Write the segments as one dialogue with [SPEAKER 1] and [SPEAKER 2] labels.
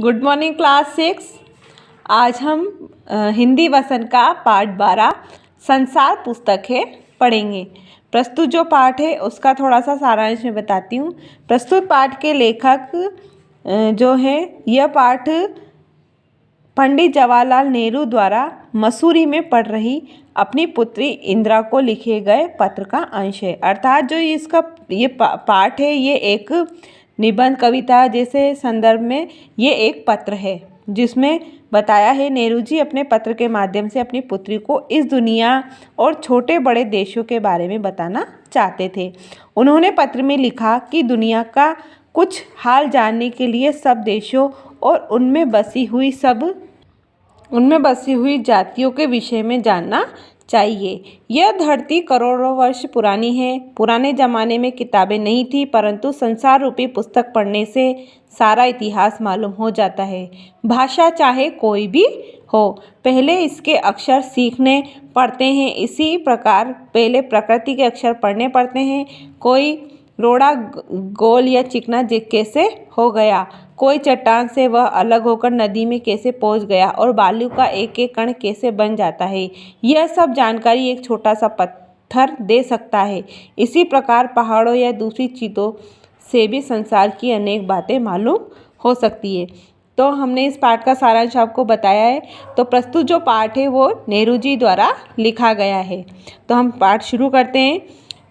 [SPEAKER 1] Good morning class 6। आज हम हिंदी वसन का पाठ 12 संसार पुस्तक है पढ़ेंगे। प्रस्तुत जो पाठ है उसका थोड़ा सा सारांश मैं बताती हूँ। प्रस्तुत पाठ के लेखक जो हैं यह पाठ पंडित जवाहरलाल नेहरू द्वारा मसूरी में पढ़ रही अपनी पुत्री इंदिरा को लिखे गए पत्र का अंश है। अर्थात जो ये पाठ है ये एक निबंध कविता जैसे संदर्भ में ये एक पत्र है जिसमें बताया है नेहरू जी अपने पत्र के माध्यम से अपनी पुत्री को इस दुनिया और छोटे बड़े देशों के बारे में बताना चाहते थे। उन्होंने पत्र में लिखा कि दुनिया का कुछ हाल जानने के लिए सब देशों और उनमें बसी हुई जातियों के विषय में जानना चाहिए। यह धरती करोड़ों वर्ष पुरानी है। पुराने ज़माने में किताबें नहीं थी, परंतु संसार रूपी पुस्तक पढ़ने से सारा इतिहास मालूम हो जाता है। भाषा चाहे कोई भी हो, पहले इसके अक्षर सीखने पड़ते हैं। इसी प्रकार पहले प्रकृति के अक्षर पढ़ने पड़ते हैं। कोई रोड़ा गोल या चिकना कैसे हो गया, कोई चट्टान से वह अलग होकर नदी में कैसे पहुंच गया और बालू का एक एक कण कैसे बन जाता है, यह सब जानकारी एक छोटा सा पत्थर दे सकता है। इसी प्रकार पहाड़ों या दूसरी चीज़ों से भी संसार की अनेक बातें मालूम हो सकती है। तो हमने इस पाठ का सारांश आपको बताया है। तो प्रस्तुत जो पाठ है वो नेहरू जी द्वारा लिखा गया है। तो हम पाठ शुरू करते हैं।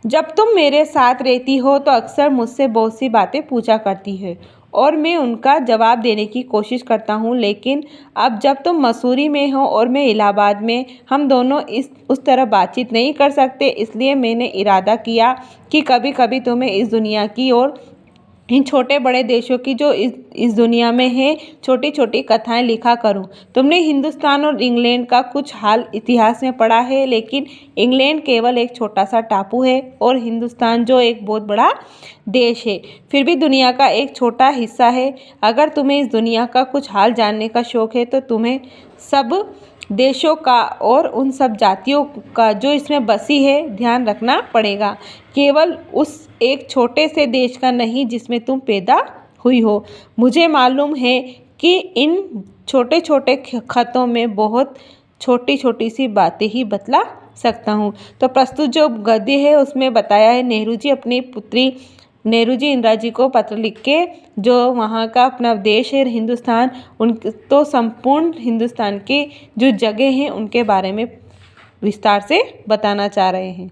[SPEAKER 1] जब तुम मेरे साथ रहती हो तो अक्सर मुझसे बहुत सी बातें पूछा करती है और मैं उनका जवाब देने की कोशिश करता हूँ, लेकिन अब जब तुम मसूरी में हो और मैं इलाहाबाद में, हम दोनों उस तरह बातचीत नहीं कर सकते। इसलिए मैंने इरादा किया कि कभी कभी तुम्हें इस दुनिया की और इन छोटे बड़े देशों की जो इस दुनिया में है छोटी छोटी कथाएं लिखा करूं। तुमने हिंदुस्तान और इंग्लैंड का कुछ हाल इतिहास में पढ़ा है, लेकिन इंग्लैंड केवल एक छोटा सा टापू है और हिंदुस्तान जो एक बहुत बड़ा देश है फिर भी दुनिया का एक छोटा हिस्सा है। अगर तुम्हें इस दुनिया का कुछ हाल जानने का शौक़ है तो तुम्हें सब देशों का और उन सब जातियों का जो इसमें बसी है ध्यान रखना पड़ेगा। केवल उस एक छोटे से देश का नहीं जिसमें तुम पैदा हुई हो। मुझे मालूम है कि इन छोटे छोटे खतों में बहुत छोटी छोटी सी बातें ही बतला सकता हूँ। तो प्रस्तुत जो गद्य है उसमें बताया है नेहरू जी अपनी पुत्री इंदिरा जी को पत्र लिख के जो वहाँ का अपना देश है हिंदुस्तान, उन तो संपूर्ण हिंदुस्तान के जो जगह हैं उनके बारे में विस्तार से बताना चाह रहे हैं।